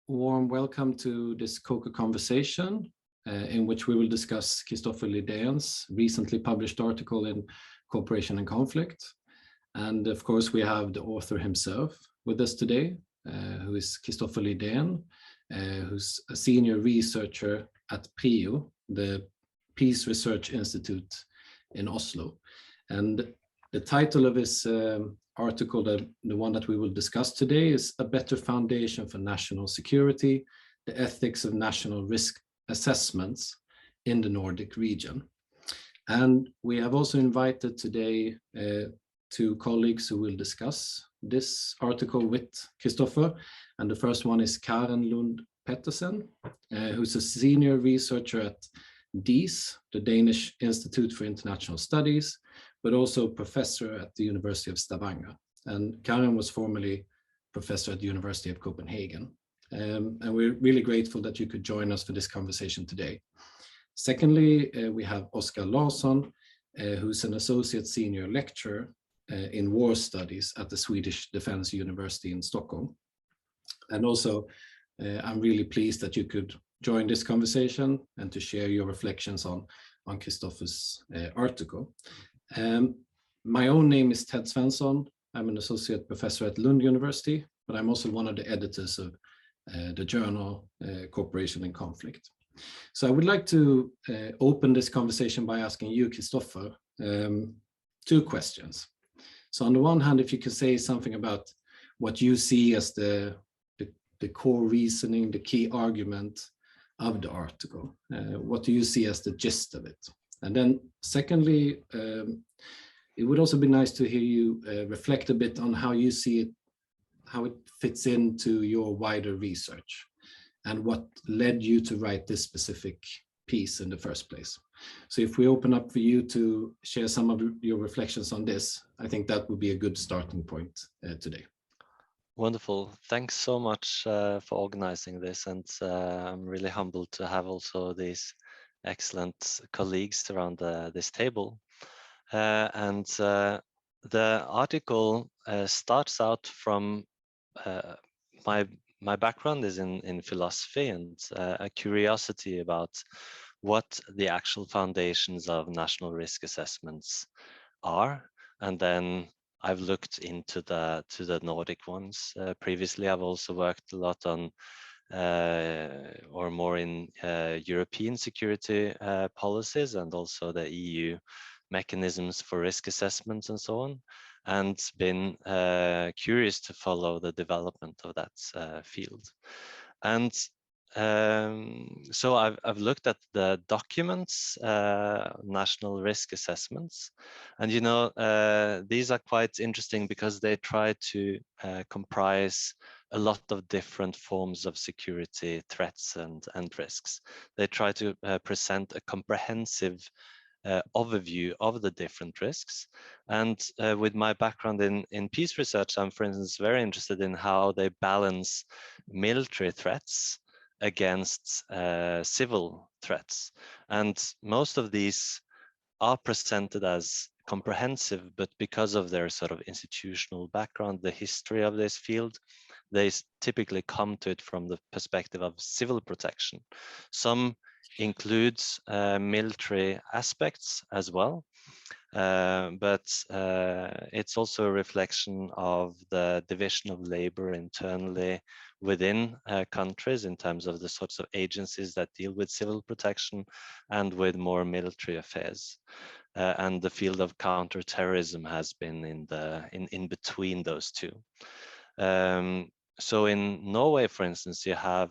Warm welcome to this CoCo conversation in which we will discuss Kristoffer Lidén's recently published article in Cooperation and Conflict. And of course, we have the author himself with us today, who is Kristoffer Lidén, who's a senior researcher at PRIO, the Peace Research Institute in Oslo. And the title of his article, the one that we will discuss today, is A Better Foundation for National Security, the Ethics of National Risk Assessments in the Nordic region. And we have also invited today two colleagues who will discuss this article with Kristoffer. And the first one is Karen Lund Petersen, who's a senior researcher at DIS, the Danish Institute for International Studies, but also professor at the University of Stavanger. And Karen was formerly professor at the University of Copenhagen. And we're really grateful that you could join us for this conversation today. Secondly, we have Oscar Larsson, who's an associate senior lecturer in war studies at the Swedish Defense University in Stockholm. And also, I'm really pleased that you could join this conversation and to share your reflections on Kristoffer's article. My own name is Ted Svensson. I'm an associate professor at Lund University, but I'm also one of the editors of the journal Cooperation and Conflict. So I would like to open this conversation by asking you, Kristoffer, two questions. So on the one hand, if you could say something about what you see as the core reasoning, the key argument of the article. What do you see as the gist of it? And then secondly, it would also be nice to hear you reflect a bit on how you see it, how it fits into your wider research and what led you to write this specific piece in the first place. So if we open up for you to share some of your reflections on this, I think that would be a good starting point today. Wonderful. Thanks so much for organizing this. And I'm really humbled to have also these excellent colleagues around this table. The article starts out from my background is in philosophy and a curiosity about what the actual foundations of national risk assessments are. And then I've looked into the Nordic ones. Previously, I've also worked a lot on or more in European security policies and also the EU mechanisms for risk assessments and so on, and been curious to follow the development of that field. And so I've looked at the documents, national risk assessments, and you know these are quite interesting because they try to comprise a lot of different forms of security threats and risks. They try to present a comprehensive overview of the different risks. And with my background in peace research, I'm, for instance, very interested in how they balance military threats against civil threats. And most of these are presented as comprehensive, but because of their sort of institutional background, the history of this field, they typically come to it from the perspective of civil protection. Some includes military aspects as well, but it's also a reflection of the division of labor internally within countries in terms of the sorts of agencies that deal with civil protection and with more military affairs. And the field of counterterrorism has been in between those two. So in Norway, for instance, you have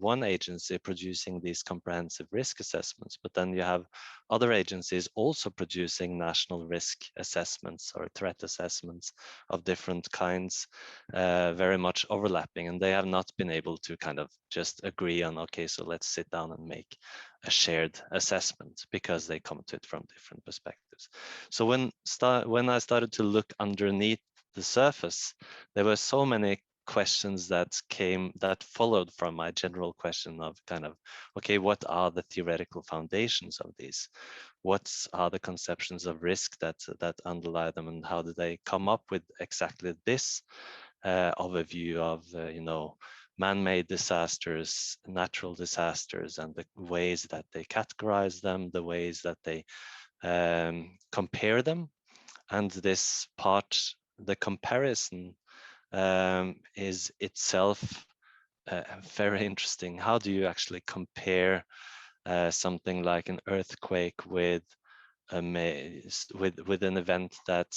one agency producing these comprehensive risk assessments, but then you have other agencies also producing national risk assessments or threat assessments of different kinds, very much overlapping, and they have not been able to kind of just agree on, okay, so let's sit down and make a shared assessment because they come to it from different perspectives. So when I started to look underneath the surface, there were so many questions that followed from my general question of kind of, okay, what are the theoretical foundations of these? What are the conceptions of risk that underlie them, and how do they come up with exactly this overview of, man-made disasters, natural disasters, and the ways that they categorize them, the ways that they compare them. And this part, the comparison, is itself very interesting. How do you actually compare something like an earthquake with an event that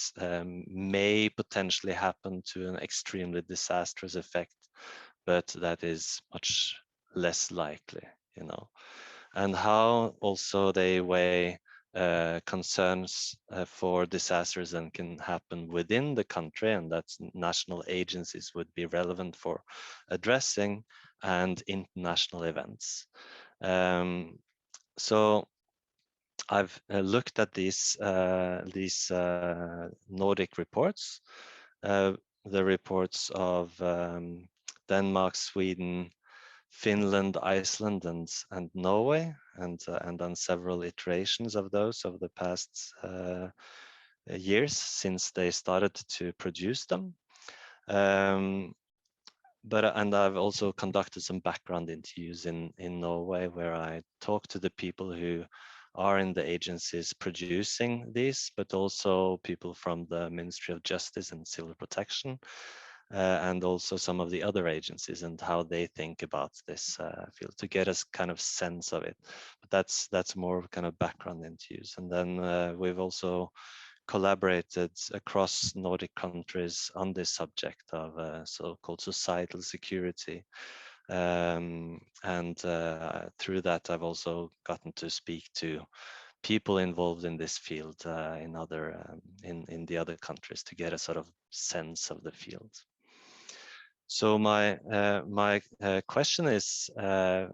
may potentially happen to an extremely disastrous effect, but that is much less likely, and how also they weigh concerns for disasters that can happen within the country, and that national agencies would be relevant for addressing, and international events. So I've looked at these Nordic reports, the reports of Denmark, Sweden, Finland, Iceland, and Norway, and done several iterations of those over the past years since they started to produce them. And I've also conducted some background interviews in Norway, where I talk to the people who are in the agencies producing these, but also people from the Ministry of Justice and Civil Protection, and also some of the other agencies, and how they think about this field, to get a kind of sense of it. But that's more kind of background interviews. And then we've also collaborated across Nordic countries on this subject of so-called societal security. And through that, I've also gotten to speak to people involved in this field in the other countries, to get a sort of sense of the field. So my question is, I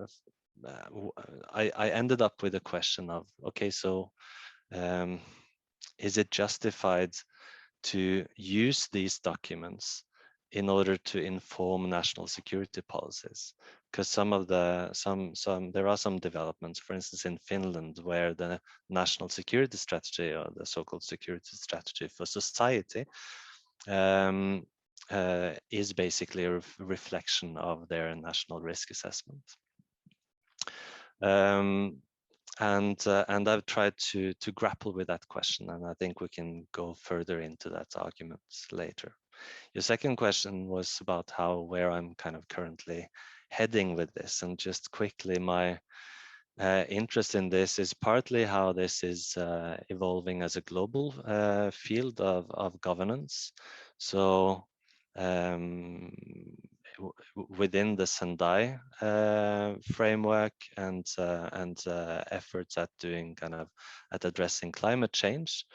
ended up with a question of, okay, so is it justified to use these documents in order to inform national security policies? Because there are some developments, for instance, in Finland, where the national security strategy, or the so-called security strategy for society, is basically a reflection of their national risk assessment. And I've tried to grapple with that question, and I think we can go further into that argument later. Your second question was about where I'm kind of currently heading with this, and just quickly, my interest in this is partly how this is evolving as a global field of governance. So within the Sendai framework and efforts at addressing climate change,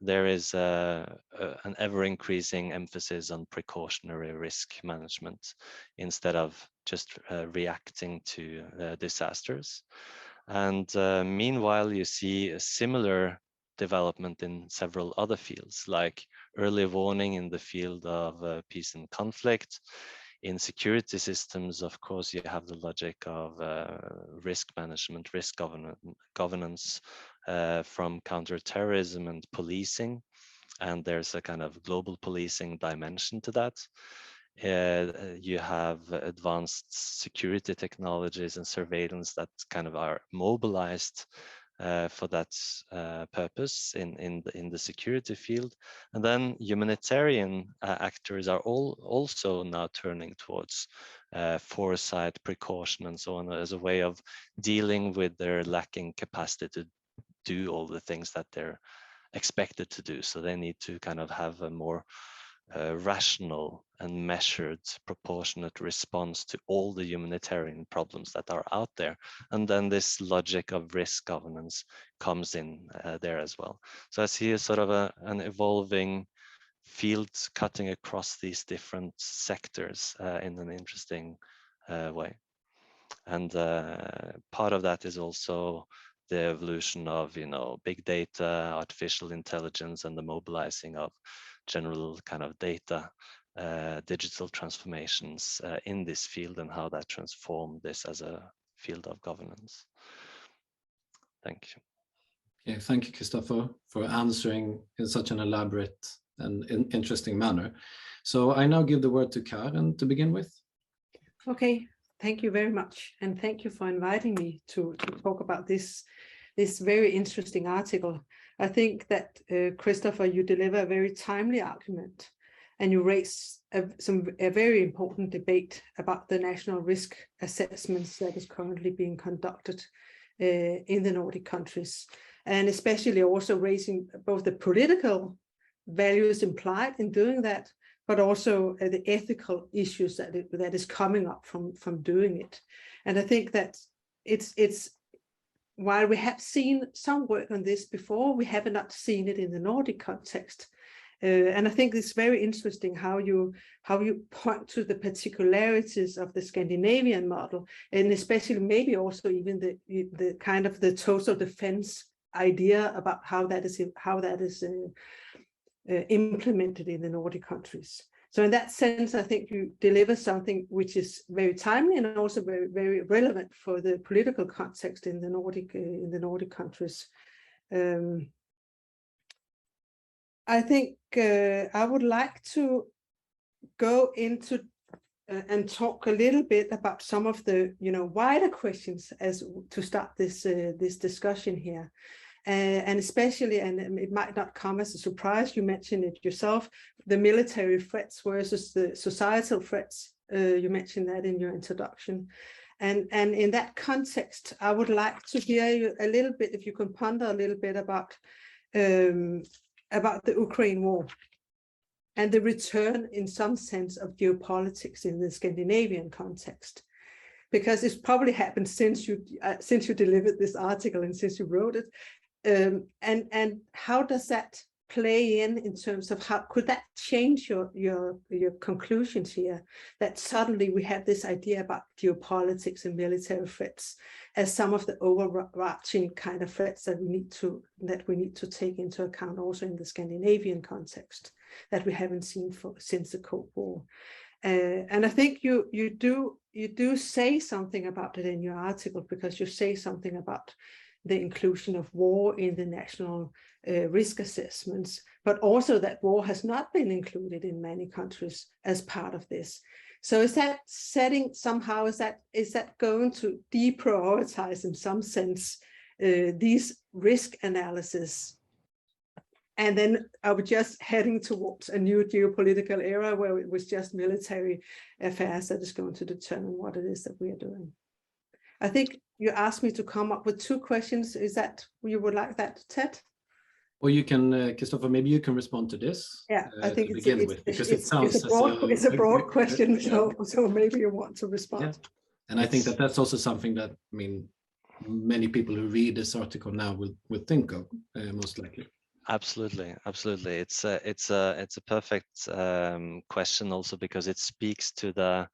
there is an ever-increasing emphasis on precautionary risk management instead of just reacting to disasters. And meanwhile, you see a similar development in several other fields, like early warning in the field of peace and conflict. In security systems, of course, you have the logic of risk management, risk governance from counterterrorism and policing. And there's a kind of global policing dimension to that. You have advanced security technologies and surveillance that kind of are mobilized for that purpose in the security field. And then humanitarian actors are also now turning towards foresight, precaution, and so on, as a way of dealing with their lacking capacity to do all the things that they're expected to do. So they need to kind of have a more rational and measured, proportionate response to all the humanitarian problems that are out there. And then this logic of risk governance comes in there as well. So I see a sort of an evolving field cutting across these different sectors in an interesting way. And part of that is also the evolution of, big data, artificial intelligence, and the mobilizing of general kind of data, digital transformations in this field, and how that transformed this as a field of governance. Thank you. Okay, thank you, Kristoffer, for answering in such an elaborate an interesting manner. So I now give the word to Karen to begin with. Okay, thank you very much. And thank you for inviting me to talk about this very interesting article. I think that, Kristoffer, you deliver a very timely argument, and you raise a very important debate about the national risk assessments that is currently being conducted in the Nordic countries, and especially also raising both the political values implied in doing that, but also the ethical issues that is coming up from doing it. And I think that it's while we have seen some work on this before, we have not seen it in the Nordic context. And I think it's very interesting how you point to the particularities of the Scandinavian model, and especially maybe also even the kind of the total defense idea about how that is implemented in the Nordic countries. So in that sense, I think you deliver something which is very timely and also very, very relevant for the political context in the Nordic countries. I think I would like to go into and talk a little bit about some of the wider questions as to start this discussion here. And especially, and it might not come as a surprise, you mentioned it yourself, the military threats versus the societal threats. You mentioned that in your introduction. And in that context, I would like to hear you a little bit, if you can ponder a little bit about the Ukraine war and the return in some sense of geopolitics in the Scandinavian context. Because it's probably happened since you delivered this article and since you wrote it. And how does that play in terms of how could that change your conclusions here, that suddenly we have this idea about geopolitics and military threats as some of the overarching kind of threats that we need to take into account also in the Scandinavian context that we haven't seen since the Cold War. And I think you do say something about it in your article, because you say something about the inclusion of war in the national risk assessments, but also that war has not been included in many countries as part of this. So is that setting somehow, is that going to deprioritize in some sense these risk analysis? And then are we just heading towards a new geopolitical era where it was just military affairs that is going to determine what it is that we are doing? I think you asked me to come up with two questions. Is that you would like that, Ted? Or you can, Kristoffer, maybe you can respond to this. Yeah, I think it's a broad question, so maybe you want to respond. Yeah. And I think that's also something that, I mean, many people who read this article now will think of, most likely. Absolutely. It's a perfect question also, because it speaks to the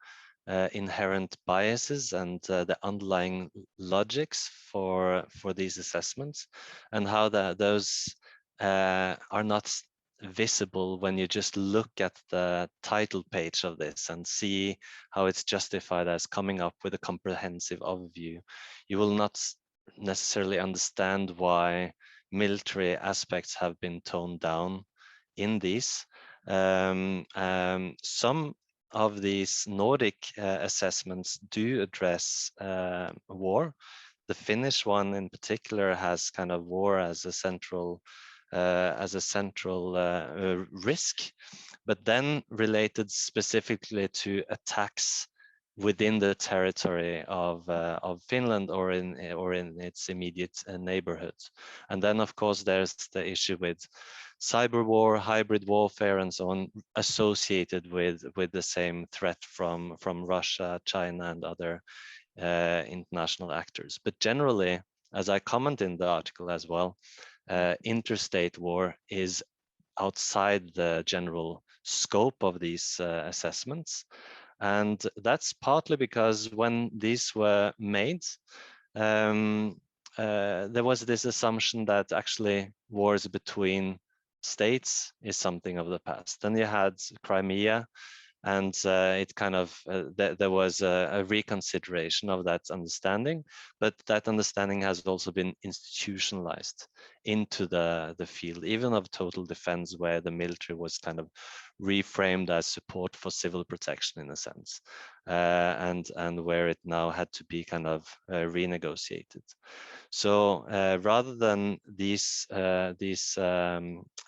inherent biases and the underlying logics for these assessments, and how those are not visible when you just look at the title page of this and see how it's justified as coming up with a comprehensive overview. You will not necessarily understand why military aspects have been toned down in these. Some of these Nordic assessments do address war. The Finnish one in particular has kind of war as a central risk, but then related specifically to attacks within the territory of Finland or in its immediate neighborhood. And then of course there's the issue with cyber war, hybrid warfare, and so on, associated with the same threat from Russia, China, and other international actors. But generally, as I comment in the article as well, interstate war is outside the general scope of these assessments. And that's partly because when these were made, there was this assumption that actually wars between states is something of the past. Then you had Crimea And it kind of there was a reconsideration of that understanding, but that understanding has also been institutionalized into the field, even of total defense, where the military was kind of reframed as support for civil protection in a sense, and where it now had to be kind of renegotiated. So rather than these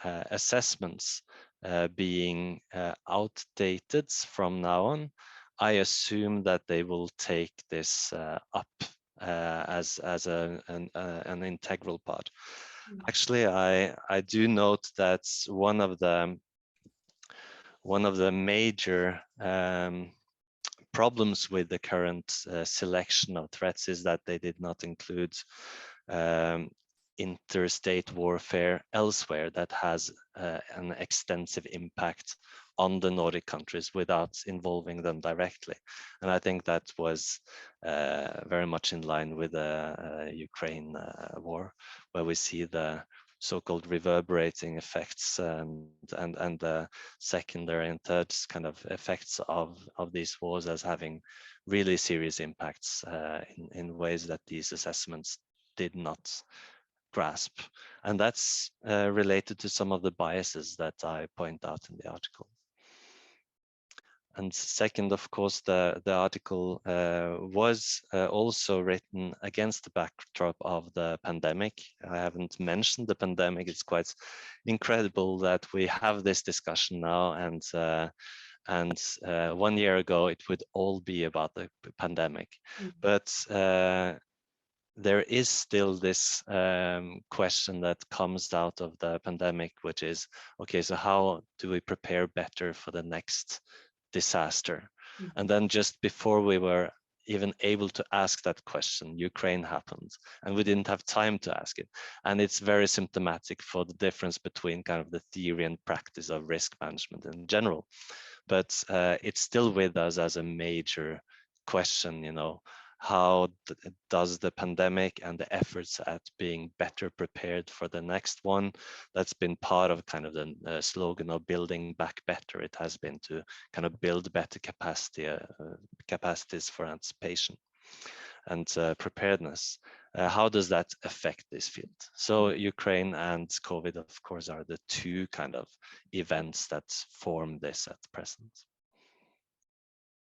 assessments being outdated from now on, I assume that they will take this up as an integral part. Actually, I do note that one of the major problems with the current selection of threats is that they did not include interstate warfare elsewhere that has an extensive impact on the Nordic countries without involving them directly. And I think that was very much in line with the Ukraine war, where we see the so-called reverberating effects and the secondary and third kind of effects of these wars as having really serious impacts in ways that these assessments did not grasp. And that's related to some of the biases that I point out in the article. And second, of course, the article was also written against the backdrop of the pandemic. I haven't mentioned the pandemic. It's quite incredible that we have this discussion now, and 1 year ago it would all be about the pandemic. But there is still this question that comes out of the pandemic, which is, okay, so how do we prepare better for the next disaster? And then just before we were even able to ask that question, Ukraine happened, and we didn't have time to ask it. And it's very symptomatic for the difference between kind of the theory and practice of risk management in general. But it's still with us as a major question, you know, how does the pandemic and the efforts at being better prepared for the next one, that's been part of kind of the slogan of building back better. It has been to kind of build better capacities for anticipation and preparedness. How does that affect this field? So Ukraine and COVID, of course, are the two kind of events that form this at present.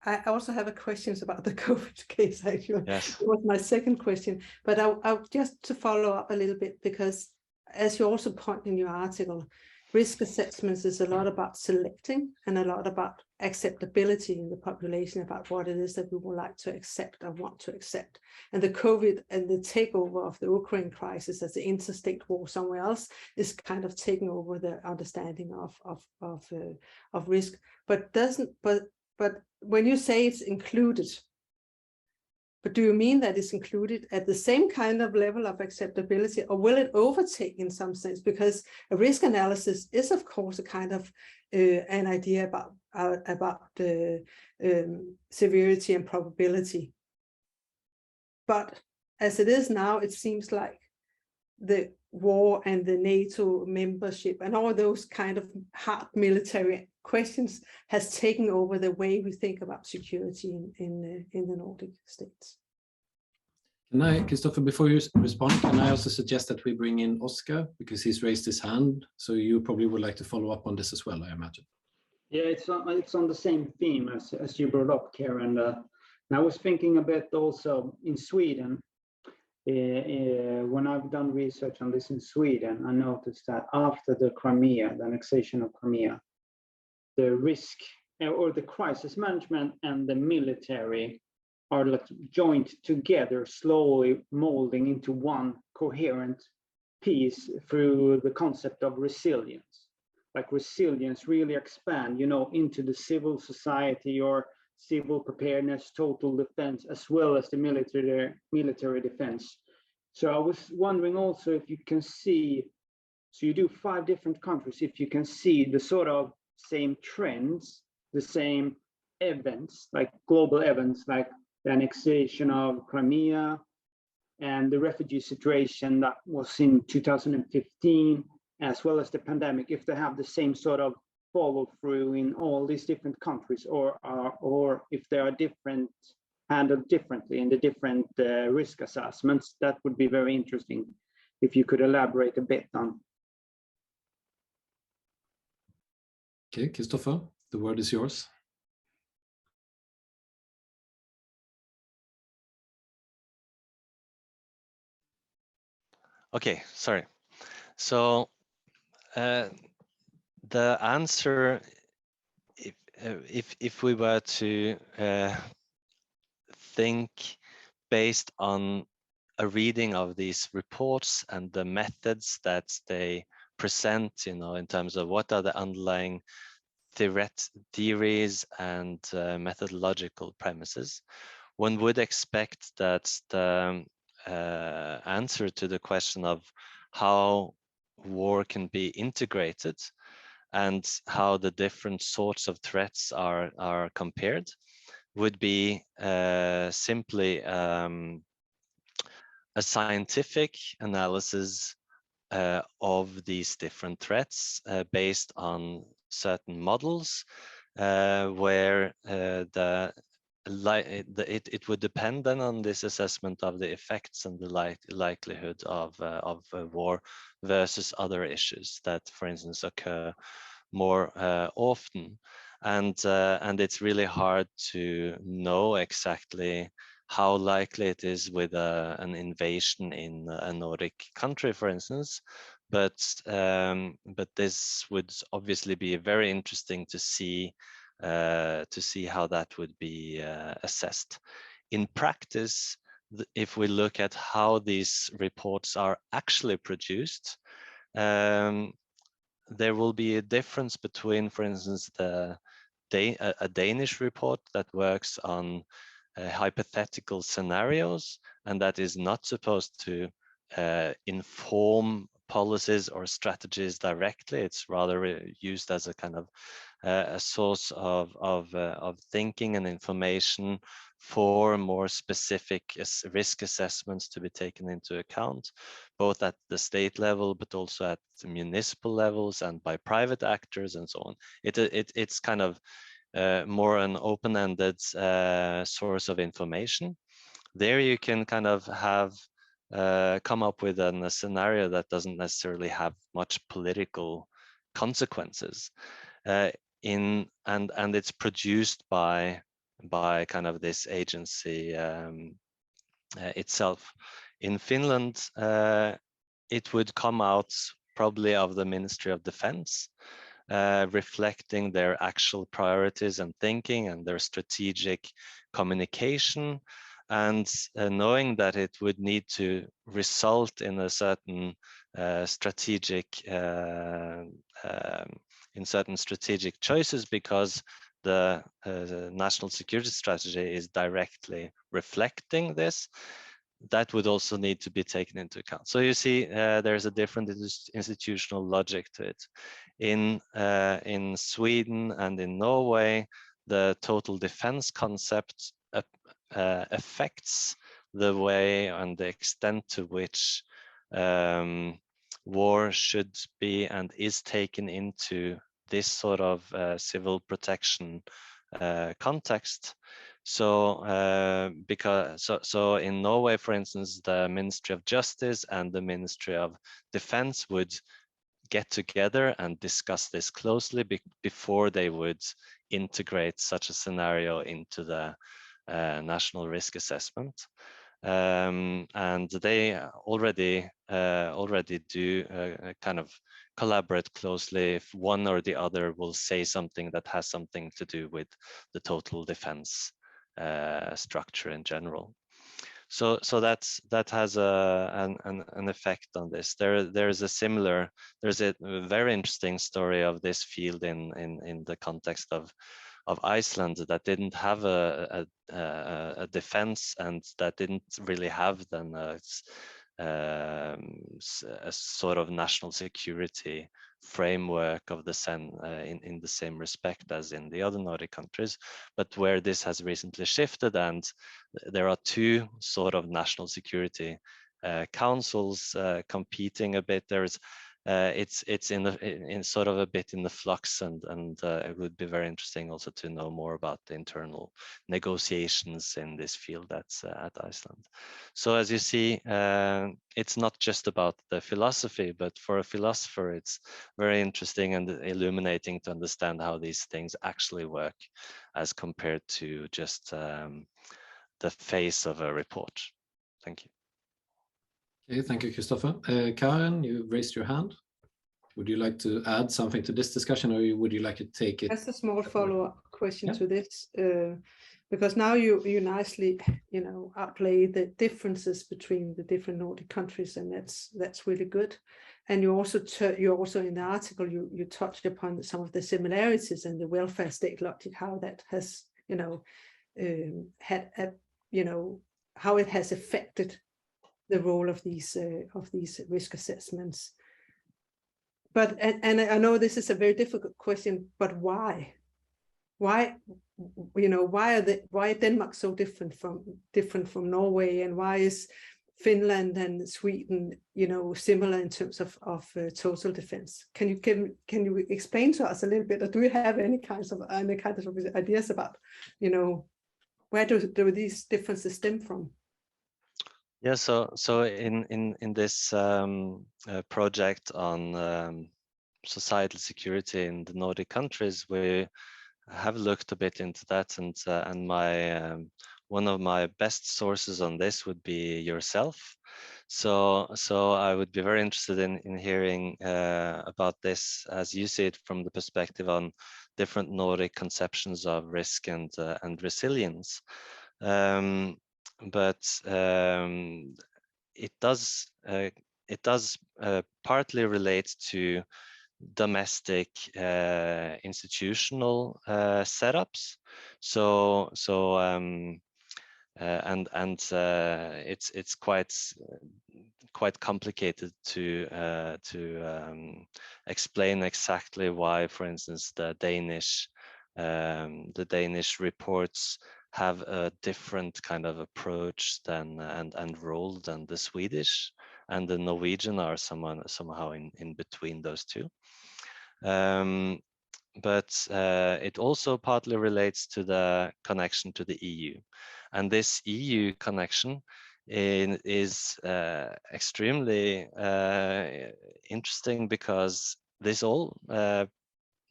I also have a questions about the COVID case, actually. Yes. It was my second question, but I'll just to follow up a little bit, because as you also point in your article, risk assessments is a lot about selecting and a lot about acceptability in the population about what it is that we would like to accept or want to accept. And the COVID and the takeover of the Ukraine crisis as the interstate war somewhere else is kind of taking over the understanding of risk, but when you say it's included, but do you mean that it's included at the same kind of level of acceptability, or will it overtake in some sense? Because a risk analysis is, of course, a kind of an idea about the severity and probability. But as it is now, it seems like the war and the NATO membership and all those kind of hard military questions has taken over the way we think about security in the Nordic states. Can I, Kristoffer, before you respond, can I also suggest that we bring in Oscar, because he's raised his hand, so you probably would like to follow up on this as well, I imagine. Yeah, it's on the same theme as you brought up, Karen. And I was thinking a bit also in Sweden. When I've done research on this in Sweden, I noticed that after the annexation of Crimea, the risk or the crisis management and the military are like joined together, slowly molding into one coherent piece through the concept of resilience. Like resilience really expand, you know, into the civil society or civil preparedness, total defense, as well as the military defense. So I was wondering also if you can see, so you do 5 different countries, if you can see the sort of same trends, the same events, like global events, like the annexation of Crimea and the refugee situation that was in 2015, as well as the pandemic, if they have the same sort of follow through in all these different countries, or if they are handled differently in the different risk assessments. That would be very interesting if you could elaborate a bit on. Okay, Kristoffer, the word is yours. Okay, sorry. So the answer, if we were to think based on a reading of these reports and the methods that they present, you know, in terms of what are the underlying theories and methodological premises, one would expect that the answer to the question of how war can be integrated and how the different sorts of threats are compared would be simply a scientific analysis of these different threats based on certain models where it would depend then on this assessment of the effects and the likelihood of war versus other issues that, for instance, occur more often. And it's really hard to know exactly how likely it is with an invasion in a Nordic country, for instance. But this would obviously be very interesting to see how that would be assessed. In practice, if we look at how these reports are actually produced, there will be a difference between, for instance, a Danish report that works on hypothetical scenarios, and that is not supposed to inform policies or strategies directly. It's rather used as a kind of a source of thinking and information for more specific risk assessments to be taken into account, both at the state level, but also at the municipal levels and by private actors and so on. It's kind of more an open-ended source of information. There you can kind of have come up with a scenario that doesn't necessarily have much political consequences. And it's produced by kind of this agency itself. In Finland, it would come out probably of the Ministry of Defense, reflecting their actual priorities and thinking and their strategic communication, and knowing that it would need to result in a certain strategic choices, because the national security strategy is directly reflecting this. That would also need to be taken into account. So you see, there's a different institutional logic to it. In Sweden and in Norway, the total defense concept affects the way and the extent to which war should be and is taken into this sort of civil protection context. So so in Norway, for instance, the Ministry of Justice and the Ministry of Defense would get together and discuss this closely before they would integrate such a scenario into the national risk assessment. And they already do kind of collaborate closely if one or the other will say something that has something to do with the total defense structure in general. So that has an effect on this. There's a very interesting story of this field in the context of Iceland, that didn't have a defense, and that didn't really have then a sort of national security framework of in the same respect as in the other Nordic countries, but where this has recently shifted, and there are two sort of national security councils competing a bit. There's it's in sort of a bit in the flux, and it would be very interesting also to know more about the internal negotiations in this field that's at Iceland. So as you see, it's not just about the philosophy, but for a philosopher, it's very interesting and illuminating to understand how these things actually work as compared to just the face of a report. Thank you. Okay, thank you, Kristoffer. Karen, you raised your hand. Would you like to add something to this discussion, or would you like to take it? Just a small follow-up question Yeah. to this, because now you nicely, outplay the differences between the different Nordic countries, and that's really good. And you also in the article you touched upon some of the similarities in the welfare state logic, how that has how it has affected the role of these risk assessments. But and I know this is a very difficult question, but why? Why Denmark so different from Norway, and why is Finland and Sweden similar in terms of total defense? Can you explain to us a little bit, or do you have any kinds of ideas about where do these differences stem from? Yeah, so in this project on societal security in the Nordic countries, we have looked a bit into that, and my one of my best sources on this would be yourself. So I would be very interested in hearing about this as you see it from the perspective on different Nordic conceptions of risk and resilience. But it does partly relate to domestic institutional setups. It's quite complicated to explain exactly why, for instance, the Danish reports have a different kind of approach than and role than the Swedish, and the Norwegian are somehow in between those two. But it also partly relates to the connection to the EU, and this EU connection is extremely interesting, because this all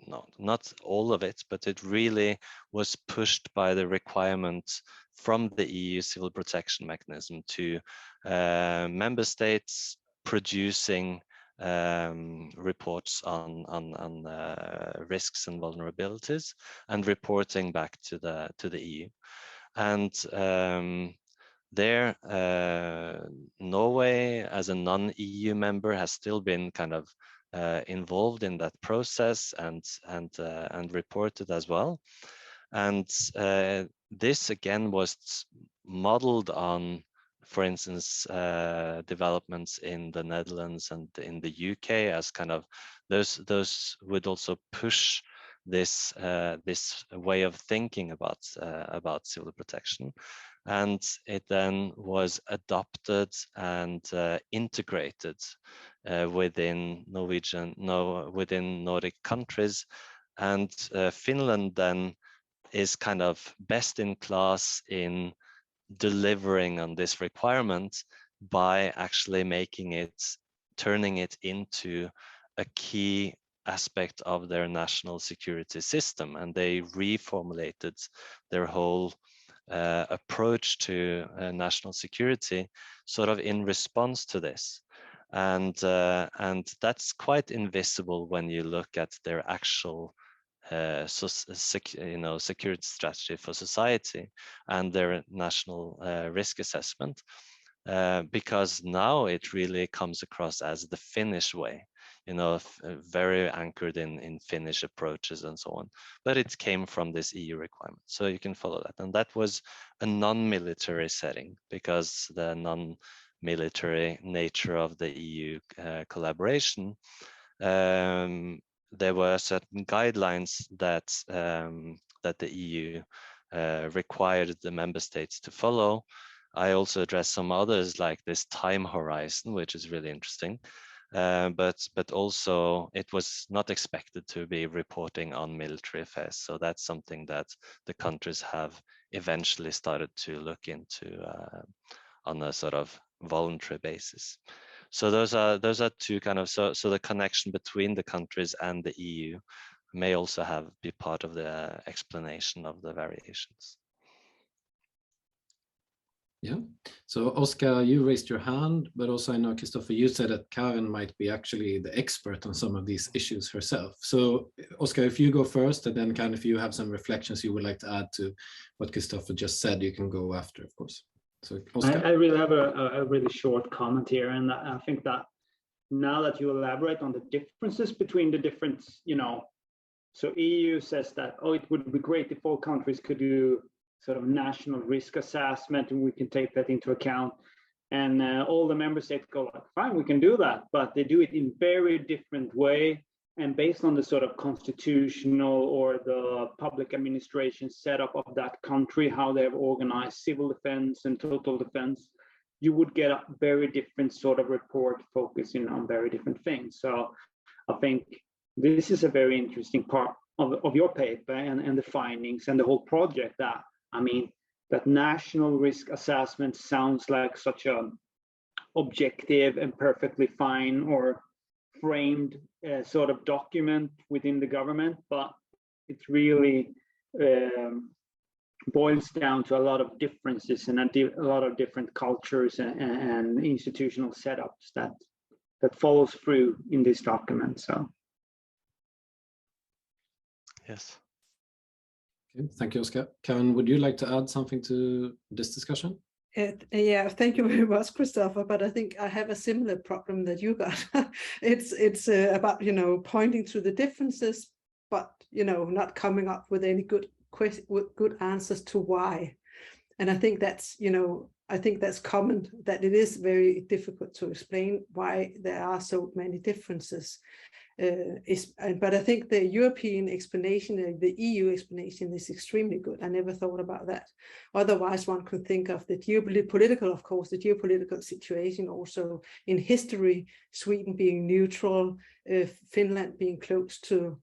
no, not all of it, but it really was pushed by the requirement from the EU civil protection mechanism to member states producing reports on risks and vulnerabilities and reporting back to the EU. And there, Norway as a non-EU member has still been kind of involved in that process and reported as well. And this again was modeled on, for instance, developments in the Netherlands and in the UK as kind of those would also push this this way of thinking about civil protection. And it then was adopted and integrated within within Nordic countries. And Finland then is kind of best in class in delivering on this requirement by actually turning it into a key aspect of their national security system. And they reformulated their whole approach to national security sort of in response to this. And that's quite invisible when you look at their actual security strategy for society and their national risk assessment, because now it really comes across as the Finnish way, very anchored in Finnish approaches and so on. But it came from this EU requirement, so you can follow that. And that was a non-military setting, because the non-military nature of the EU collaboration, there were certain guidelines that the EU required the member states to follow. I also addressed some others, like this time horizon, which is really interesting. but also it was not expected to be reporting on military affairs. So that's something that the countries have eventually started to look into on a sort of voluntary basis. So those are two kind of, so the connection between the countries and the EU may also be part of the explanation of the variations. Yeah. So Oscar, you raised your hand, but also I know, Kristoffer, you said that Karen might be actually the expert on some of these issues herself. So Oscar, if you go first, and then kind of if you have some reflections you would like to add to what Kristoffer just said, you can go after, of course. So Oscar. I really have a really short comment here, and I think that now that you elaborate on the differences between the different, so EU says that, oh, it would be great if all countries could do sort of national risk assessment, and we can take that into account. And all the member states go like, fine, we can do that, but they do it in very different way. And based on the sort of constitutional or the public administration setup of that country, how they have organized civil defense and total defense, you would get a very different sort of report focusing on very different things. So I think this is a very interesting part of your paper and the findings and the whole project, that, I mean, that national risk assessment sounds like such a objective and perfectly fine or framed sort of document within the government, but it really boils down to a lot of differences and a lot of different cultures and institutional setups that follows through in this document. So yes. Okay, thank you, Oscar. Karen, would you like to add something to this discussion? Yeah, thank you very much, Kristoffer. But I think I have a similar problem that you got. it's about pointing to the differences, but not coming up with any good answers to why. And I think that's common, that it is very difficult to explain why there are so many differences. But I think the European explanation, the EU explanation, is extremely good. I never thought about that. Otherwise, one could think of the geopolitical situation also in history, Sweden being neutral, Finland being close to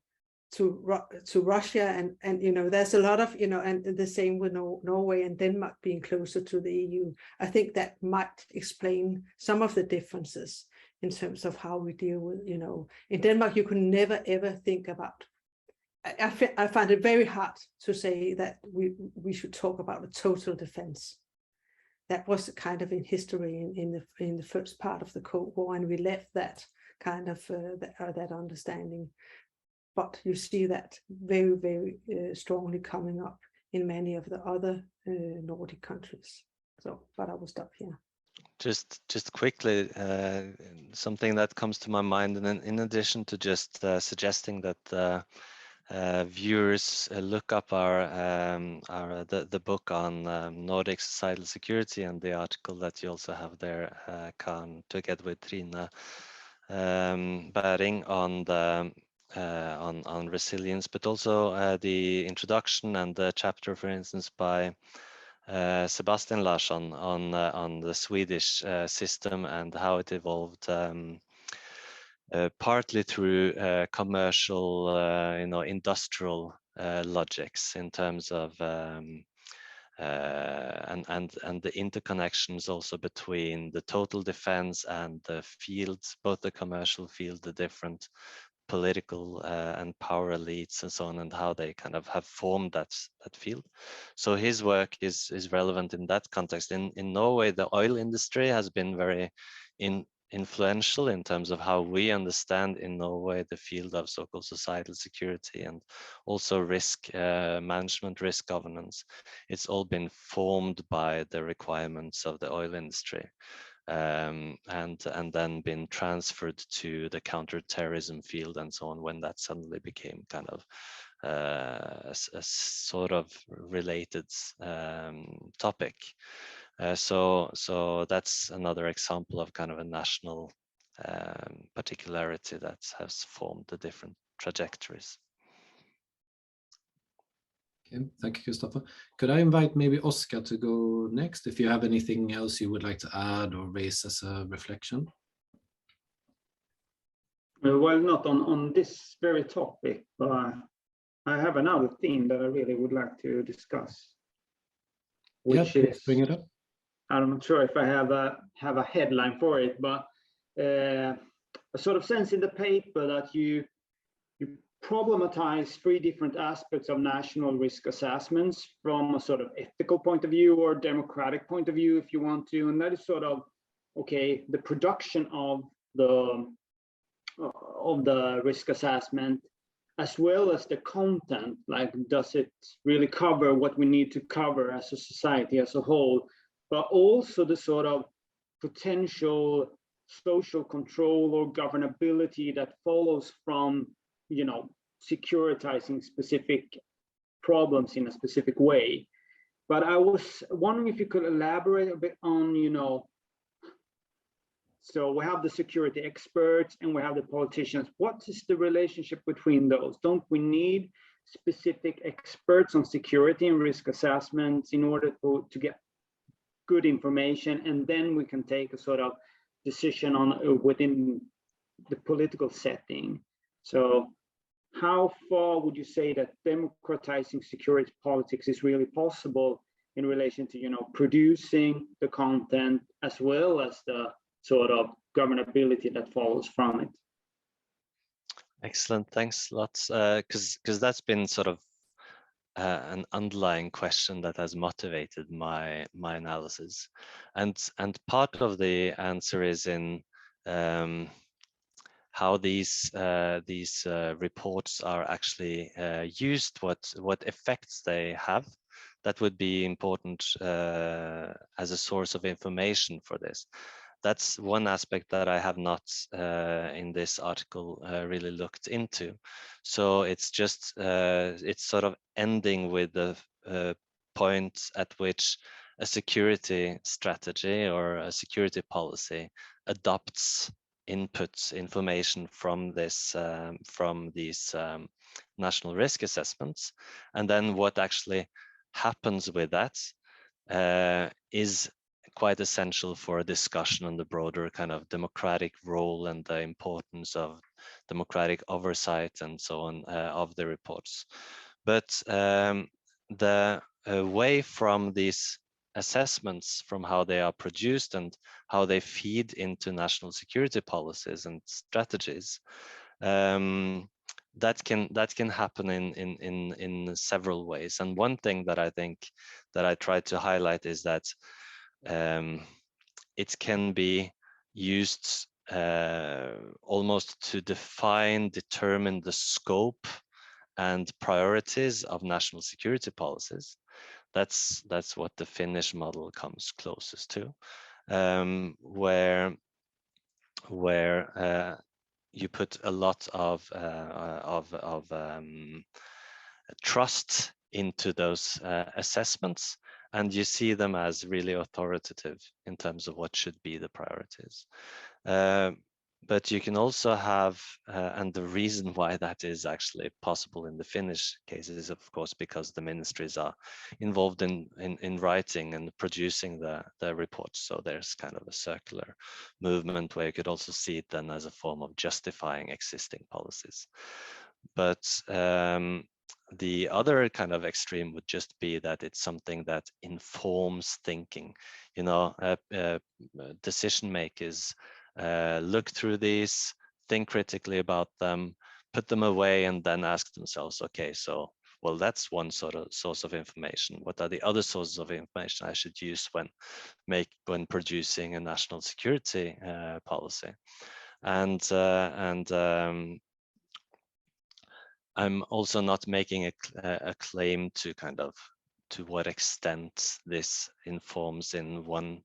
Russia, and there's a lot of and the same with Norway and Denmark being closer to the EU. I think that might explain some of the differences in terms of how we deal with, in Denmark, you can never, ever think about, I find it very hard to say that we should talk about a total defense. That was kind of in history in the first part of the Cold War, and we left that kind of that understanding. But you see that very, very strongly coming up in many of the other Nordic countries. So, but I will stop here. Just quickly, something that comes to my mind, and in addition to just suggesting that viewers look up the book on Nordic societal security and the article that you also have there, Karen, together with Trine Bering on resilience, but also the introduction and the chapter, for instance, by Oscar Larsson on the Swedish system and how it evolved partly through commercial, industrial logics in terms of and the interconnections also between the total defense and the fields, both the commercial field, the different political and power elites and so on, and how they kind of have formed that field. So his work is relevant in that context. In Norway, the oil industry has been very influential in terms of how we understand in Norway the field of so-called societal security and also risk management, risk governance. It's all been formed by the requirements of the oil industry. And then been transferred to the counterterrorism field and so on, when that suddenly became kind of a sort of related topic. So that's another example of kind of a national particularity that has formed the different trajectories. Okay, thank you, Kristoffer. Could I invite maybe Oscar to go next, if you have anything else you would like to add or raise as a reflection? Well, not on this very topic, but I have another theme that I really would like to discuss, which please is, bring it up. I'm not sure if I have a headline for it, but a sort of sense in the paper that you problematize three different aspects of national risk assessments from a sort of ethical point of view or democratic point of view, if you want to, and that is sort of, okay, the production of the risk assessment, as well as the content, like does it really cover what we need to cover as a society as a whole, but also the sort of potential social control or governability that follows from, you know, securitizing specific problems in a specific way. But I was wondering if you could elaborate a bit on, you know, so we have the security experts and we have the politicians. What is the relationship between those? Don't we need specific experts on security and risk assessments in order to get good information, and then we can take a sort of decision on within the political setting? So how far would you say that democratizing security politics is really possible in relation to, you know, producing the content as well as the sort of governability that follows from it? Excellent, thanks lots. Because that's been sort of an underlying question that has motivated my analysis, and part of the answer is in how these reports are actually used, what effects they have. That would be important as a source of information for this. That's one aspect that I have not in this article really looked into. So it's just it's sort of ending with the point at which a security strategy or a security policy adopts inputs information from this from these national risk assessments, and then what actually happens with that is quite essential for a discussion on the broader kind of democratic role and the importance of democratic oversight and so on of the reports. But the way from these assessments, from how they are produced and how they feed into national security policies and strategies, that can happen in several ways. And one thing that I think that I try to highlight is that it can be used almost to determine the scope and priorities of national security policies. That's what the Finnish model comes closest to, where you put a lot of trust into those assessments, and you see them as really authoritative in terms of what should be the priorities. But you can also have, and the reason why that is actually possible in the Finnish cases is, of course, because the ministries are involved in writing and producing the reports. So there's kind of a circular movement where you could also see it then as a form of justifying existing policies. But the other kind of extreme would just be that it's something that informs thinking. You know, decision makers look through these, think critically about them, put them away, and then ask themselves, okay, so, well, that's one sort of source of information. What are the other sources of information I should use when producing a national security policy? And I'm also not making a claim to kind of to what extent this informs in one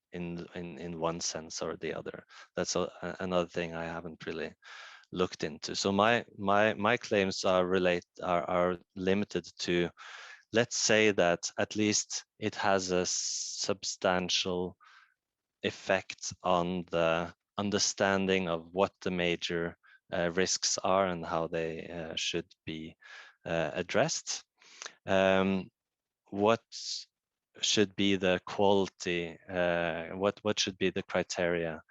sense or the other. That's another thing I haven't really looked into. So my claims are limited to, let's say that at least it has a substantial effect on the understanding of what the major risks are and how they should be addressed. What should be the quality, what should be the criteria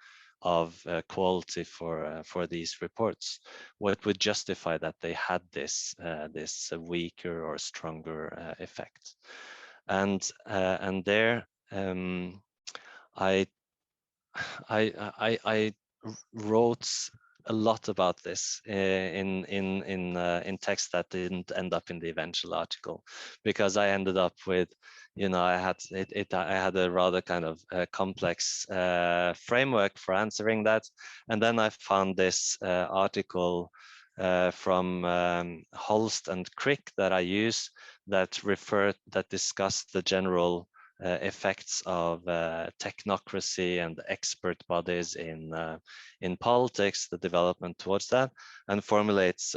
of quality for these reports? What would justify that they had this weaker or stronger effect? And there I wrote a lot about this in text that didn't end up in the eventual article, because I ended up with, I had a rather kind of complex framework for answering that, and then I found this article from Holst and Crick that I use that discuss the general effects of technocracy and expert bodies in politics, the development towards that, and formulates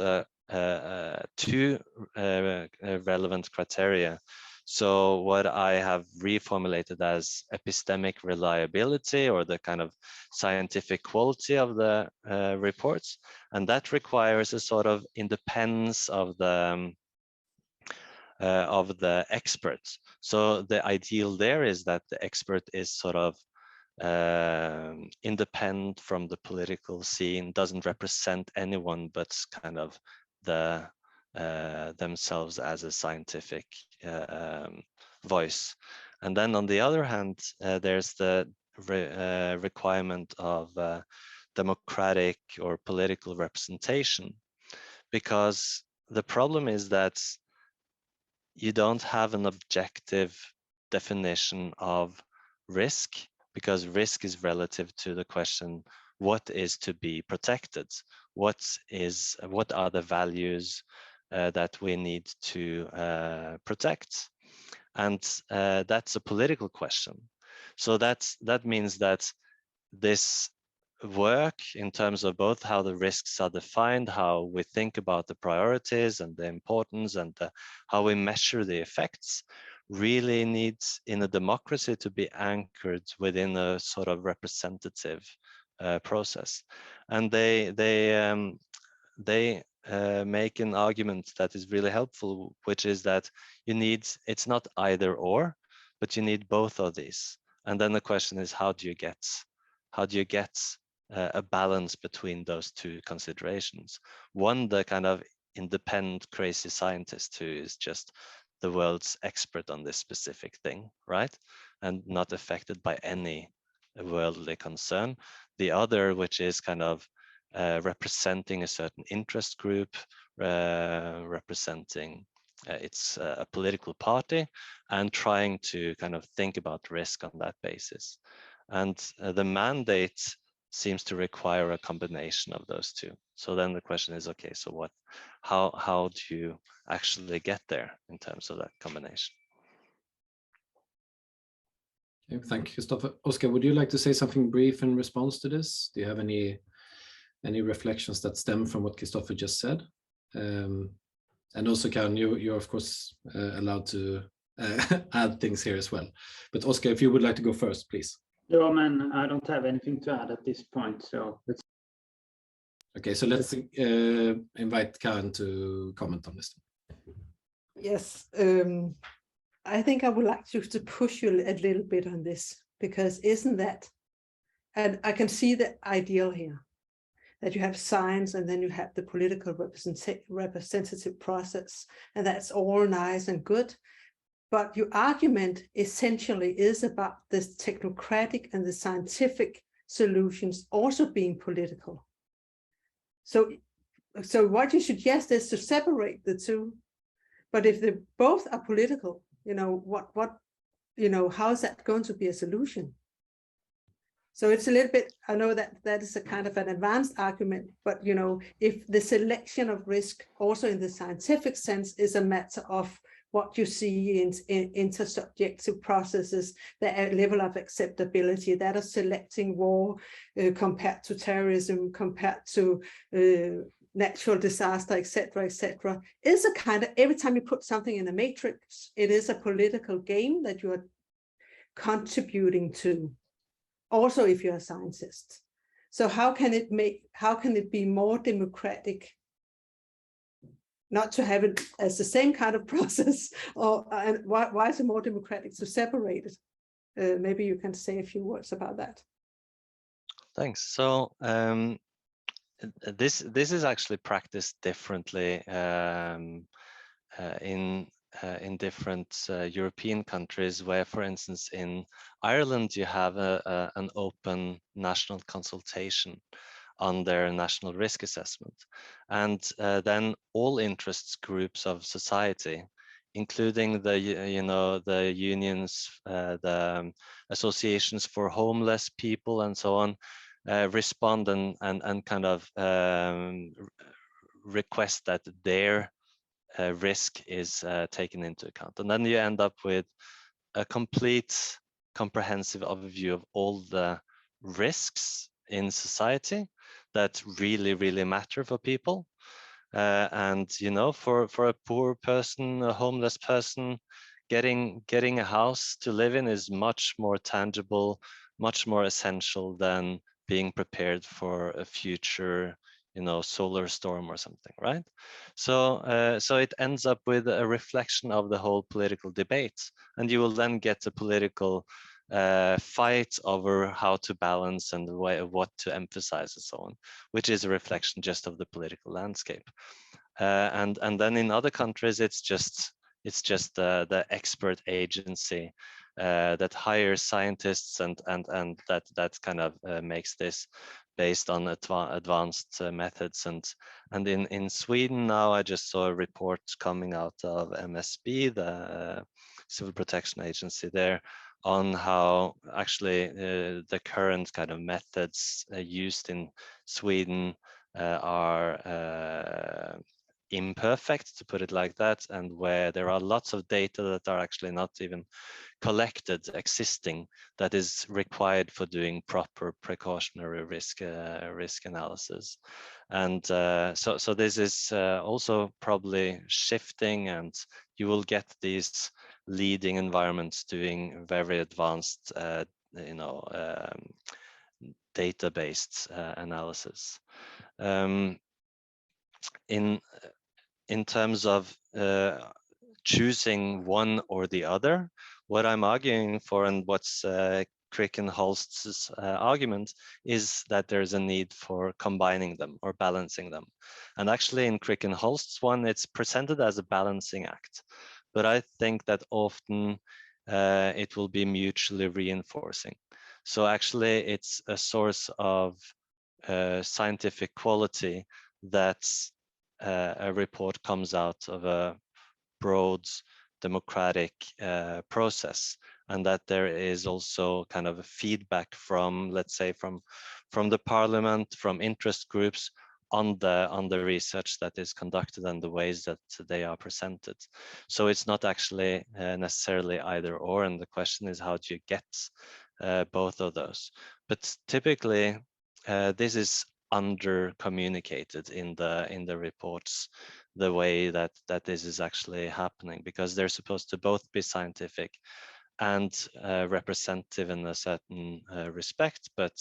two relevant criteria. So what I have reformulated as epistemic reliability, or the kind of scientific quality of the reports, and that requires a sort of independence of the experts. So the ideal there is that the expert is sort of independent from the political scene, doesn't represent anyone but kind of the themselves as a scientific voice. And then on the other hand, there's the requirement of democratic or political representation, because the problem is that you don't have an objective definition of risk, because risk is relative to the question, what is to be protected? What are the values that we need to protect? And that's a political question. So that means that this work in terms of both how the risks are defined, how we think about the priorities and the importance, and how we measure the effects, really needs in a democracy to be anchored within a sort of representative process. And they make an argument that is really helpful, which is that it's not either or, but you need both of these. And then the question is, how do you get a balance between those two considerations? One, the kind of independent crazy scientist who is just the world's expert on this specific thing, right? And not affected by any worldly concern. The other, which is kind of representing a certain interest group, representing it's a political party, and trying to kind of think about risk on that basis. And the mandate seems to require a combination of those two. So then the question is, okay, so how do you actually get there in terms of that combination? Okay, thank you, Kristoffer. Oscar, would you like to say something brief in response to this? Do you have any reflections that stem from what Kristoffer just said? And also, Karen, you're of course allowed to add things here as well. But Oscar, if you would like to go first, please. No, man, I don't have anything to add at this point. So let's. Okay, so let's invite Karen to comment on this. Yes, I think I would like to push you a little bit on this, because isn't that, and I can see the ideal here, that you have science and then you have the political representative process, and that's all nice and good. But your argument essentially is about this technocratic and the scientific solutions also being political. So what you suggest is to separate the two. But if they both are political, how is that going to be a solution? So it's a little bit, I know that is a kind of an advanced argument, but if the selection of risk also in the scientific sense is a matter of what you see in intersubjective processes, the level of acceptability, that of selecting war compared to terrorism, compared to natural disaster, etc., is a kind of, every time you put something in a matrix, it is a political game that you are contributing to, also if you're a scientist. So how can it be more democratic not to have it as the same kind of process, and why is it more democratic to separate it? Maybe you can say a few words about that. Thanks. So this is actually practiced differently in different European countries, where, for instance, in Ireland, you have an open national consultation on their national risk assessment. And then all interest groups of society, including the unions, the associations for homeless people and so on, respond and kind of request that their risk is taken into account. And then you end up with a complete comprehensive overview of all the risks in society that really matter for people. And for a poor person, a homeless person, getting a house to live in is much more tangible, much more essential than being prepared for a future solar storm or something, right? So it ends up with a reflection of the whole political debate, and you will then get a political fight over how to balance and what to emphasize and so on, which is a reflection just of the political landscape. And then in other countries, it's just the expert agency that hires scientists and that kind of makes this based on advanced methods. And in Sweden now, I just saw a report coming out of MSB, the Civil Protection Agency there, on how actually the current kind of methods used in Sweden are imperfect, to put it like that, and where there are lots of data that are actually not even collected, existing, that is required for doing proper precautionary risk analysis. And so this is also probably shifting, and you will get these leading environments doing very advanced data-based analysis. In terms of choosing one or the other, what I'm arguing for, and what's Crick and Holst's argument, is that there's a need for combining them or balancing them. And actually in Crick and Holst's one, it's presented as a balancing act. But I think that often it will be mutually reinforcing. So actually it's a source of scientific quality that a report comes out of a broad democratic process, and that there is also kind of a feedback from, let's say, from the parliament, from interest groups on the research that is conducted and the ways that they are presented. So it's not actually necessarily either or, and the question is, how do you get both of those? But typically this is under communicated in the reports, the way that this is actually happening, because they're supposed to both be scientific and representative in a certain respect, but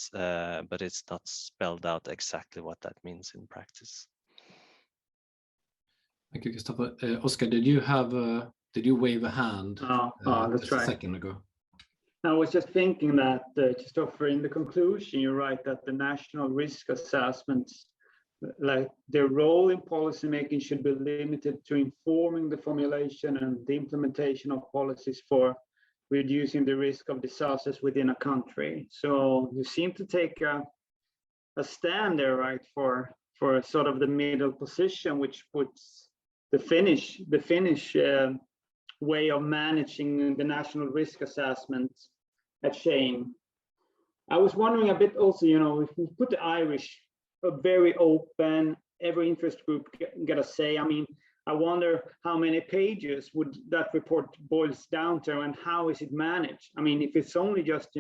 it's not spelled out exactly what that means in practice. Thank you, Kristoffer. Oscar, did you wave a hand? That's just right. A second ago. I was just thinking that, Kristoffer, in the conclusion, you write that the national risk assessments, like their role in policymaking, should be limited to informing the formulation and the implementation of policies for reducing the risk of disasters within a country. So you seem to take a stand there, right, for sort of the middle position, which puts the Finnish way of managing the national risk assessment at shame. I was wondering a bit also, if we put the Irish very open, every interest group get a say. I mean, I wonder how many pages would that report boils down to, and how is it managed? I mean, if it's only just,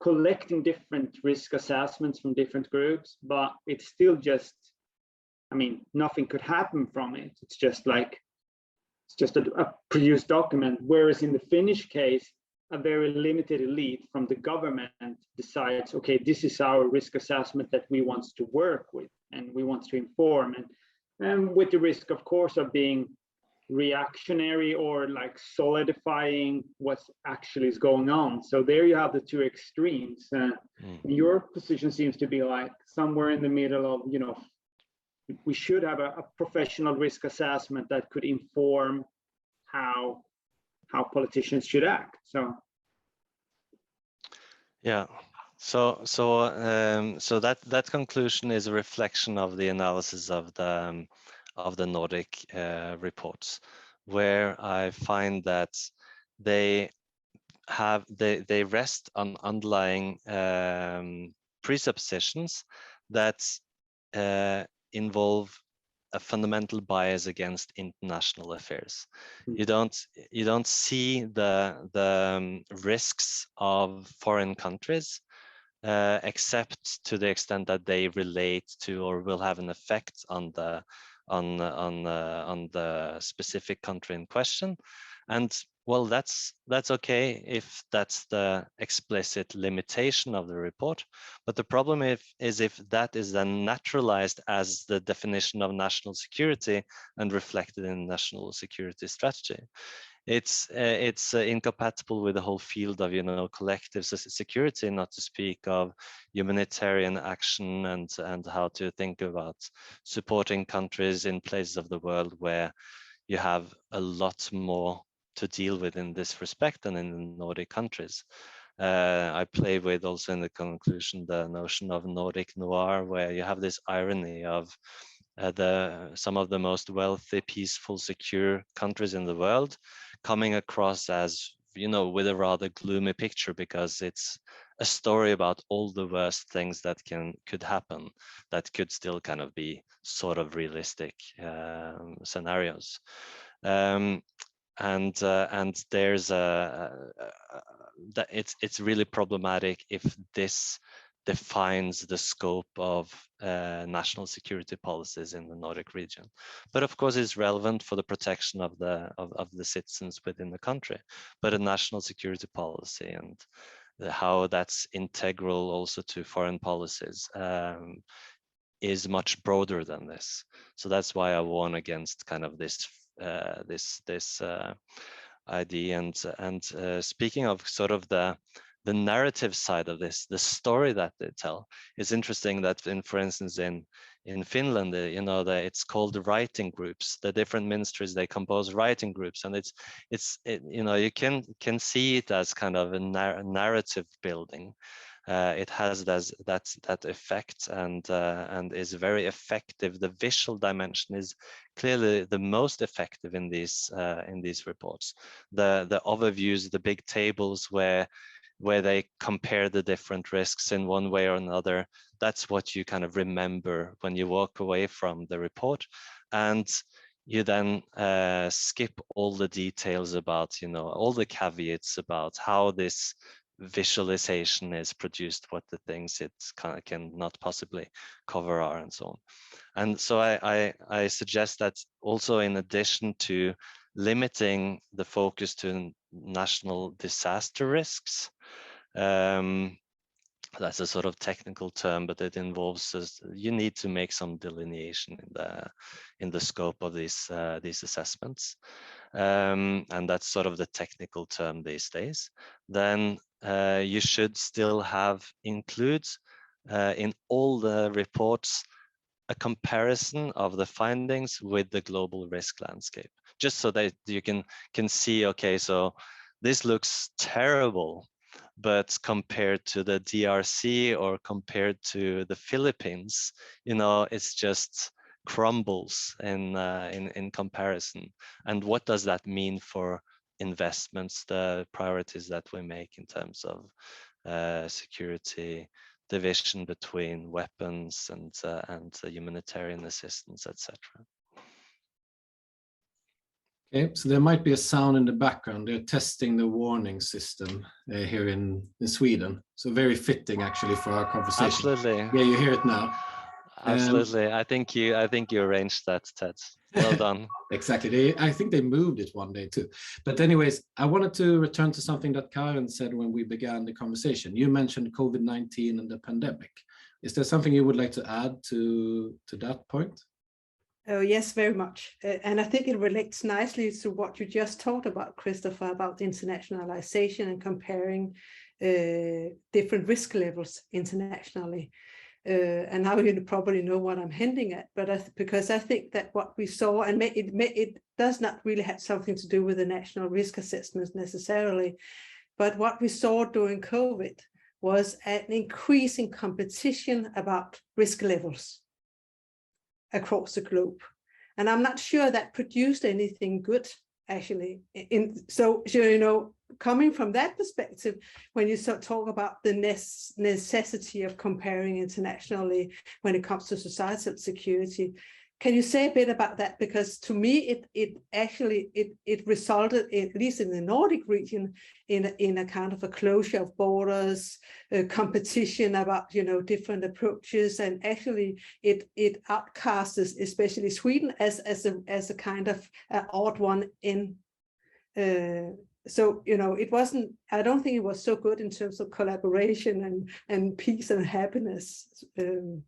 collecting different risk assessments from different groups, but it's still just, I mean, nothing could happen from it. It's just a produced document. Whereas in the Finnish case, a very limited elite from the government decides, okay, this is our risk assessment that we want to work with and we want to inform, and with the risk, of course, of being reactionary or like solidifying what actually is going on. So there you have the two extremes. Your position seems to be like somewhere in the middle of, you know, we should have a professional risk assessment that could inform how politicians should act. So yeah, so that conclusion is a reflection of the analysis of the Nordic reports, where I find that they rest on underlying presuppositions that involve a fundamental bias against international affairs. You don't see the risks of foreign countries except to the extent that they relate to or will have an effect on the specific country in question. And well, that's okay if that's the explicit limitation of the report. But the problem is if that is then naturalized as the definition of national security and reflected in national security strategy. It's incompatible with the whole field of, you know, collective security, not to speak of humanitarian action and how to think about supporting countries in places of the world where you have a lot more to deal with in this respect than in the Nordic countries. I play with also in the conclusion the notion of Nordic noir, where you have this irony of some of the most wealthy, peaceful, secure countries in the world coming across as, you know, with a rather gloomy picture, because it's a story about all the worst things that could happen that could still kind of be sort of realistic scenarios. And there's it's really problematic if this defines the scope of national security policies in the Nordic region. But of course, it's relevant for the protection of the citizens within the country. But a national security policy and how that's integral also to foreign policies is much broader than this. So that's why I warn against kind of this idea. And speaking of sort of the narrative side of this, the story that they tell, it's interesting that for instance in Finland, you know, it's called the writing groups. The different ministries, they compose writing groups, and it's you know, you can see it as kind of a narrative building. It has that effect and is very effective. The visual dimension is clearly the most effective in these reports. The overviews, the big tables where they compare the different risks in one way or another. That's what you kind of remember when you walk away from the report, and you then skip all the details about, you know, all the caveats about how this visualization is produced, what the things it can not possibly cover are, and so on. And so I suggest that also, in addition to limiting the focus to national disaster risks, that's a sort of technical term, but it involves you need to make some delineation in the scope of these assessments, and that's sort of the technical term these days. Then you should still include in all the reports a comparison of the findings with the global risk landscape, just so that you can see, okay, so this looks terrible, but compared to the DRC or compared to the Philippines, you know, it's just crumbles in comparison. And what does that mean for investments, the priorities that we make in terms of security, division between weapons and humanitarian assistance, etc. Okay, so there might be a sound in the background. They're testing the warning system here in Sweden. So very fitting actually for our conversation. Absolutely. Yeah, you hear it now. Absolutely. I think you arranged that, Ted. Well done. Exactly. I think they moved it one day too. But anyways, I wanted to return to something that Karen said when we began the conversation. You mentioned COVID-19 and the pandemic. Is there something you would like to add to that point? Oh, yes, very much. And I think it relates nicely to what you just talked about, Kristoffer, about internationalization and comparing different risk levels internationally. And now you probably know what I'm hinting at, but because I think that what we saw, and it does not really have something to do with the national risk assessments necessarily, but what we saw during COVID was an increasing competition about risk levels across the globe. And I'm not sure that produced anything good, actually. So, you know, coming from that perspective, when you talk about the necessity of comparing internationally when it comes to societal security, can you say a bit about that? Because to me, it resulted, at least in the Nordic region, in a kind of a closure of borders, competition about, you know, different approaches, and actually it outcasts especially Sweden as a kind of odd one in. So, you know, it wasn't, I don't think it was so good in terms of collaboration and peace and happiness.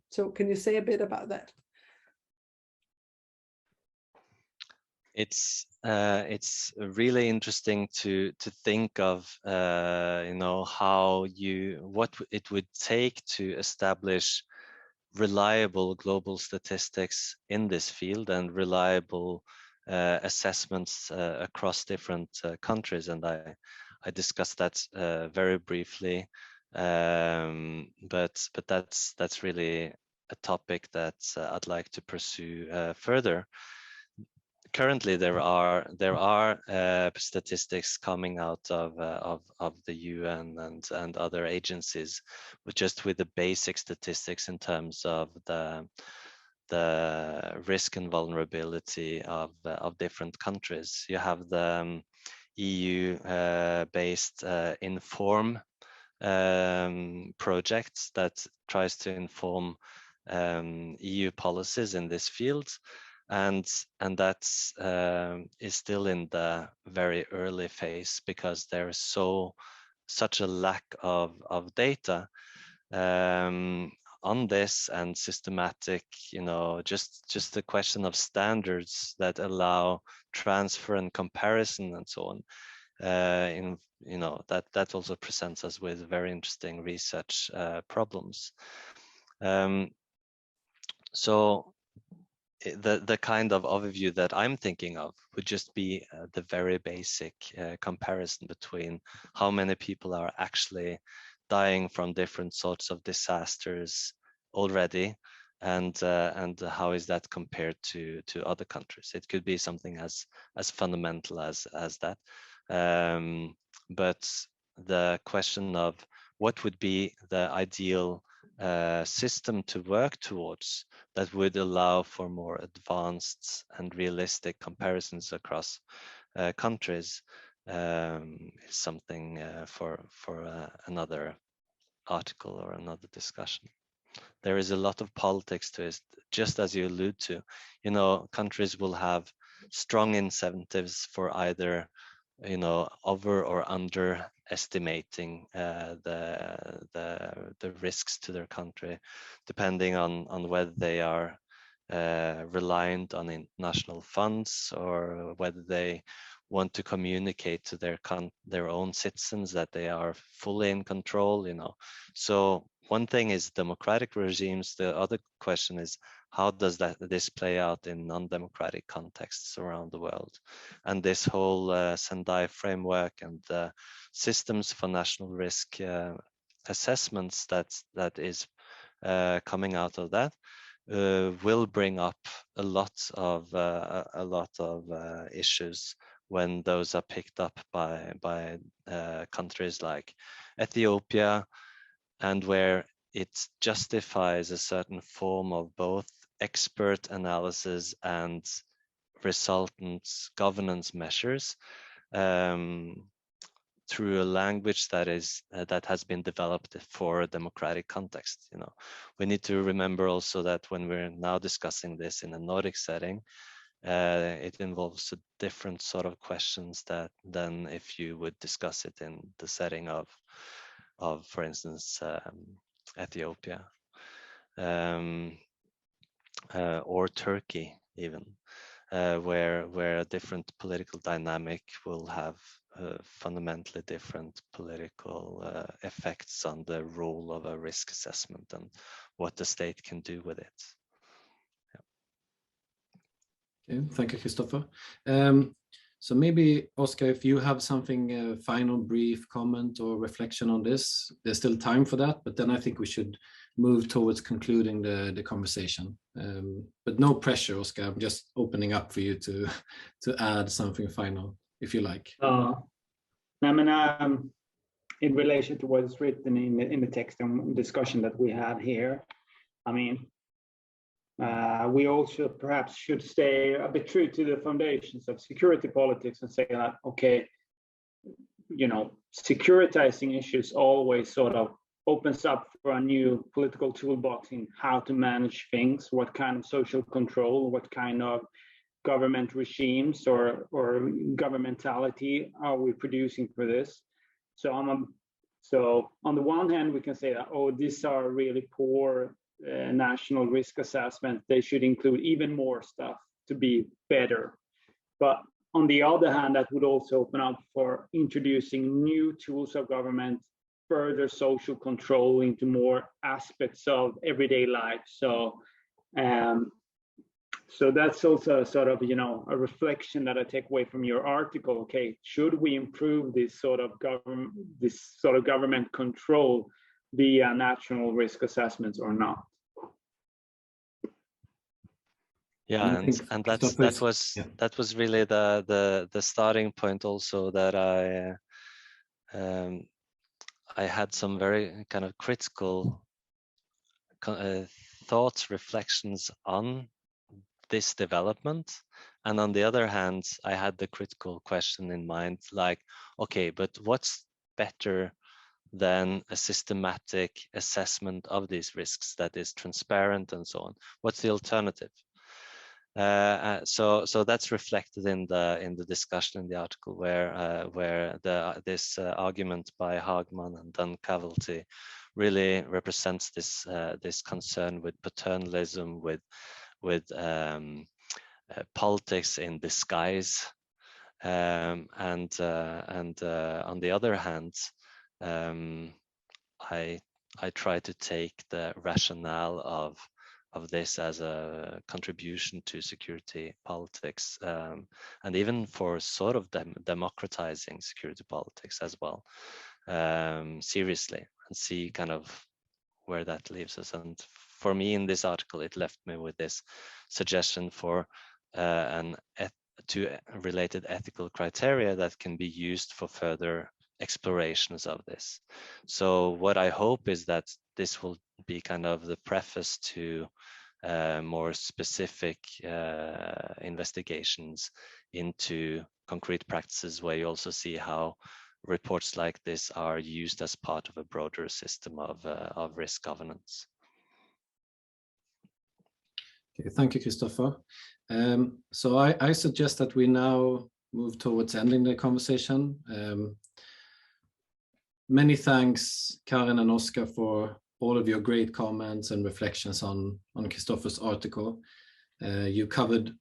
So can you say a bit about that? It's really interesting to think of you know, what it would take to establish reliable global statistics in this field and reliable assessments across different countries, and I discussed that very briefly, but that's really a topic that I'd like to pursue further. Currently, there are statistics coming out of the UN and other agencies, but just with the basic statistics in terms of the risk and vulnerability of different countries. You have the EU based Inform project that tries to inform EU policies in this field. And that is still in the very early phase because there is such a lack of data on this, and systematic, you know, just the question of standards that allow transfer and comparison and so on. You know, that also presents us with very interesting research problems. So the kind of overview that I'm thinking of would just be the very basic comparison between how many people are actually dying from different sorts of disasters already, and how is that compared to other countries. It could be something as fundamental as that, but the question of what would be the ideal system to work towards that would allow for more advanced and realistic comparisons across countries is something for another article or another discussion. There is a lot of politics to it, just as you allude to. You know, countries will have strong incentives for either, you know, over or underestimating the risks to their country, depending on whether they are reliant on international funds or whether they want to communicate to their own citizens that they are fully in control, you know. So one thing is democratic regimes. The other question is, how does this play out in non-democratic contexts around the world? And this whole Sendai framework and the systems for national risk assessments that is coming out of that will bring up a lot of issues when those are picked up by countries like Ethiopia, and where it justifies a certain form of both expert analysis and resultant governance measures through a language that has been developed for a democratic context. You know, we need to remember also that when we're now discussing this in a Nordic setting, it involves a different sort of questions than if you would discuss it in the setting of for instance, Ethiopia or Turkey, even, where a different political dynamic will have fundamentally different political effects on the role of a risk assessment and what the state can do with it. Yeah. Okay, thank you, Kristoffer. So maybe, Oscar, if you have something, final brief comment or reflection on this, there's still time for that, but then I think we should move towards concluding the conversation. But no pressure, Oscar, I'm just opening up for you to add something final, if you like. I mean, in relation to what is written in the text and discussion that we had here, I mean, we also perhaps should stay a bit true to the foundations of security politics and say that, okay, you know, securitizing issues always sort of opens up for a new political toolbox in how to manage things, what kind of social control, what kind of government regimes or governmentality are we producing for this. So on the one hand, we can say that, oh, these are really poor national risk assessment, they should include even more stuff to be better. But on the other hand, that would also open up for introducing new tools of government, further social control into more aspects of everyday life. So that's also sort of, you know, a reflection that I take away from your article. Okay, should we improve this sort of government control via national risk assessments or not? Yeah, and that was really the starting point also, that I had some very kind of critical thoughts, reflections on this development, and on the other hand, I had the critical question in mind, like, okay, but what's better than a systematic assessment of these risks that is transparent and so on? What's the alternative? So that's reflected in the discussion in the article, where this argument by Hagman and Dunn-Cavalti really represents this concern with paternalism, with politics in disguise, and on the other hand, I try to take the rationale of this as a contribution to security politics, and even for sort of democratizing security politics as well, seriously, and see kind of where that leaves us. And for me, in this article, it left me with this suggestion for two related ethical criteria that can be used for further explorations of this. So what I hope is that this will be kind of the preface to more specific investigations into concrete practices, where you also see how reports like this are used as part of a broader system of risk governance. Okay, thank you, Kristoffer. So I suggest that we now move towards ending the conversation. Many thanks, Karen and Oscar, for all of your great comments and reflections on Kristoffer's article. You covered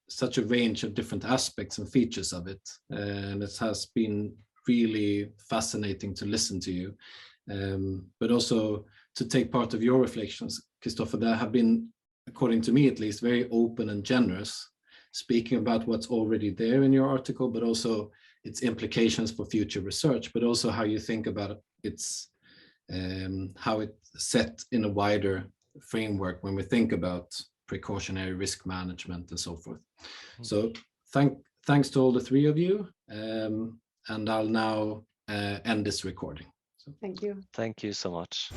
such a range of different aspects and features of it, and it has been really fascinating to listen to you, but also to take part of your reflections, Kristoffer, that have been, according to me at least, very open and generous, speaking about what's already there in your article, but also its implications for future research, but also how you think about its how it's set in a wider framework when we think about precautionary risk management and so forth. So thanks to all the three of you, and I'll now end this recording. So. Thank you. Thank you so much.